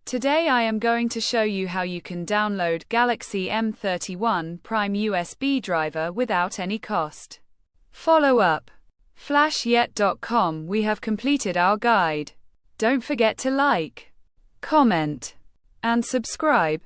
Today I am going to show you how you can download Galaxy M31 Prime USB driver without any cost. Follow up. Flashyet.com. We have completed our guide. Don't forget to like, comment, and subscribe.